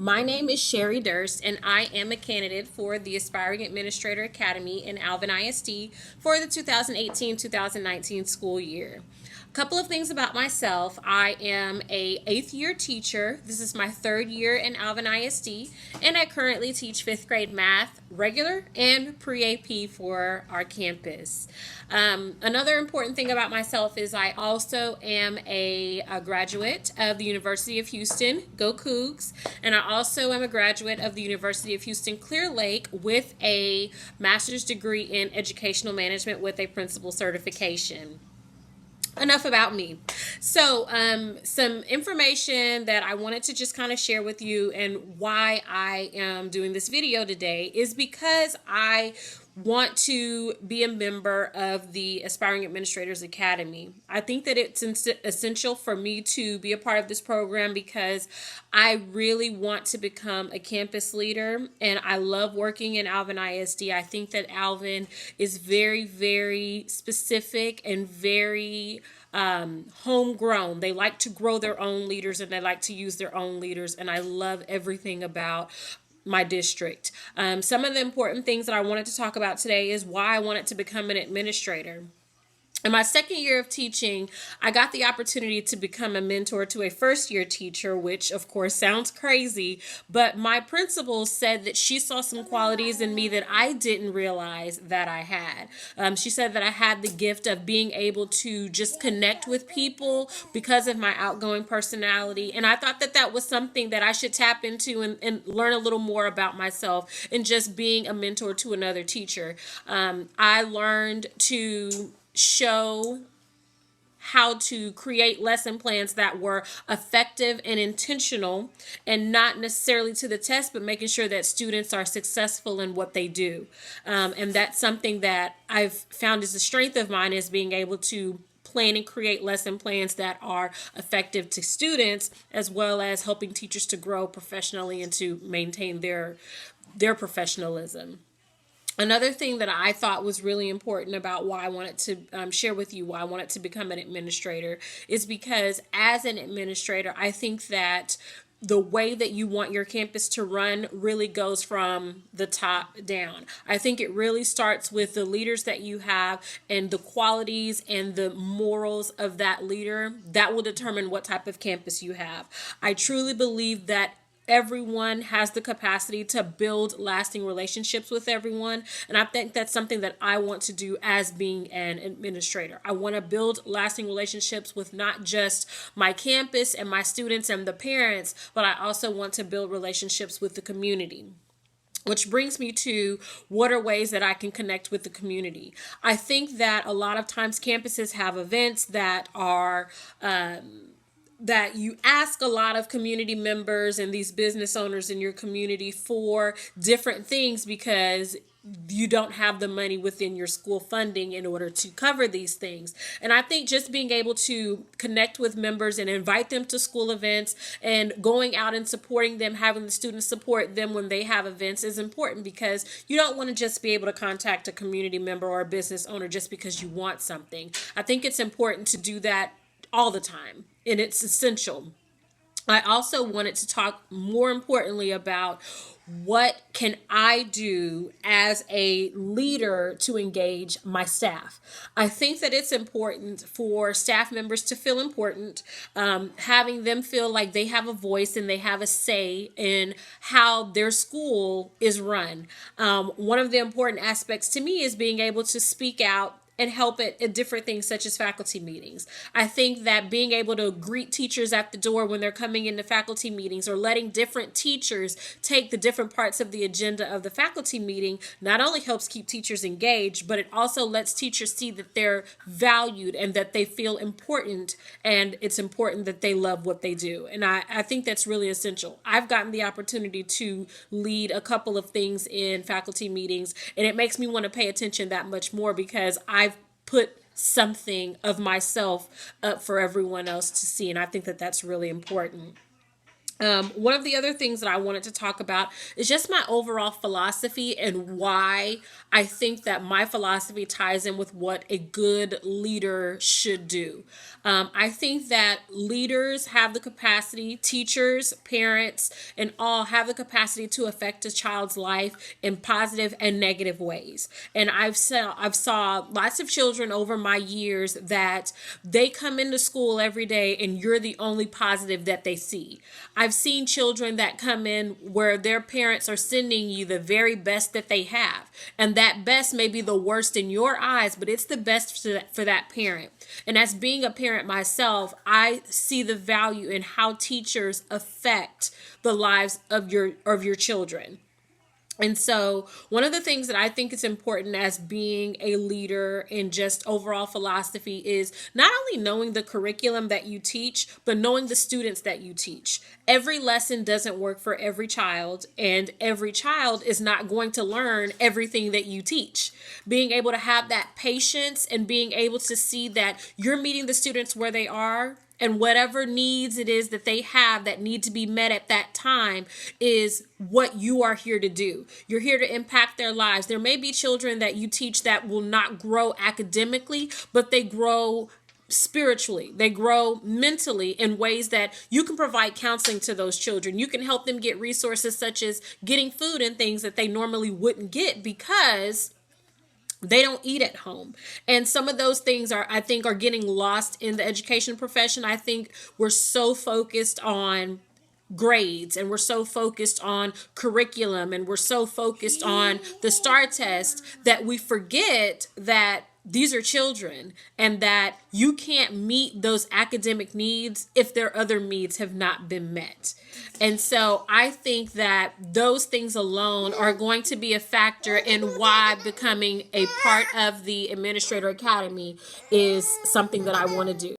My name is Sherri Durst, and I am a candidate for the Aspiring Administrator Academy in Alvin ISD for the 2018-2019 school year. A couple of things about myself. I am a 8th year teacher. This is my 3rd year in Alvin ISD, and I currently teach 5th grade math, regular and pre-AP for our campus. Another important thing about myself is I also am a graduate of the University of Houston, go Cougs, and I also am a graduate of the University of Houston Clear Lake with a master's degree in educational management with a principal certification. Enough about me. So, some information that I wanted to just kind of share with you, and why I am doing this video today is because I want to be a member of the Aspiring Administrators Academy. I think that it's essential for me to be a part of this program because I really want to become a campus leader, and I love working in Alvin ISD. I think that Alvin is very, very specific and very homegrown. They like to grow their own leaders, and they like to use their own leaders, and I love everything about my district. Some of the important things that I wanted to talk about today is why I wanted to become an administrator. In my 2nd year of teaching, I got the opportunity to become a mentor to a 1st year teacher, which of course sounds crazy, but my principal said that she saw some qualities in me that I didn't realize that I had. She said that I had the gift of being able to just connect with people because of my outgoing personality, and I thought that that was something that I should tap into and learn a little more about myself and just being a mentor to another teacher. I learned to show how to create lesson plans that were effective and intentional, and not necessarily to the test, but making sure that students are successful in what they do. And that's something that I've found is a strength of mine, is being able to plan and create lesson plans that are effective to students, as well as helping teachers to grow professionally and to maintain their professionalism. Another thing that I thought was really important about why I wanted to share with you why I wanted to become an administrator is because, as an administrator, I think that the way that you want your campus to run really goes from the top down. I think it really starts with the leaders that you have and the qualities and the morals of that leader. That will determine what type of campus you have. I truly believe that everyone has the capacity to build lasting relationships with everyone. And I think that's something that I want to do as being an administrator. I want to build lasting relationships with not just my campus and my students and the parents, but I also want to build relationships with the community. Which brings me to, what are ways that I can connect with the community? I think that a lot of times campuses have events that are that you ask a lot of community members and these business owners in your community for different things because you don't have the money within your school funding in order to cover these things. And I think just being able to connect with members and invite them to school events and going out and supporting them, having the students support them when they have events, is important, because you don't want to just be able to contact a community member or a business owner just because you want something. I think it's important to do that all the time, and it's essential. I also wanted to talk more importantly about, what can I do as a leader to engage my staff? I think that it's important for staff members to feel important, having them feel like they have a voice and they have a say in how their school is run. One of the important aspects to me is being able to speak out and help at different things such as faculty meetings. I think that being able to greet teachers at the door when they're coming into faculty meetings, or letting different teachers take the different parts of the agenda of the faculty meeting, not only helps keep teachers engaged, but it also lets teachers see that they're valued and that they feel important, and it's important that they love what they do. And I think that's really essential. I've gotten the opportunity to lead a couple of things in faculty meetings, and it makes me want to pay attention that much more, because I've put something of myself up for everyone else to see. And I think that that's really important. One of the other things that I wanted to talk about is just my overall philosophy and why I think that my philosophy ties in with what a good leader should do. I think that leaders have the capacity, teachers, parents, and all have the capacity to affect a child's life in positive and negative ways. And I've saw lots of children over my years that they come into school every day and you're the only positive that they see. I've seen children that come in where their parents are sending you the very best that they have. And that best may be the worst in your eyes, but it's the best for that parent. And as being a parent myself, I see the value in how teachers affect the lives of your children. And so, one of the things that I think is important as being a leader in just overall philosophy is not only knowing the curriculum that you teach, but knowing the students that you teach. Every lesson doesn't work for every child, and every child is not going to learn everything that you teach. Being able to have that patience and being able to see that you're meeting the students where they are, and whatever needs it is that they have that need to be met at that time is what you are here to do. You're here to impact their lives. There may be children that you teach that will not grow academically, but they grow spiritually. They grow mentally in ways that you can provide counseling to those children. You can help them get resources such as getting food and things that they normally wouldn't get because they don't eat at home. And some of those things I think are getting lost in the education profession. I think we're so focused on grades and we're so focused on curriculum and we're so focused on the STAR test that we forget that these are children and that you can't meet those academic needs if their other needs have not been met. And so I think that those things alone are going to be a factor in why becoming a part of the Administrator Academy is something that I want to do.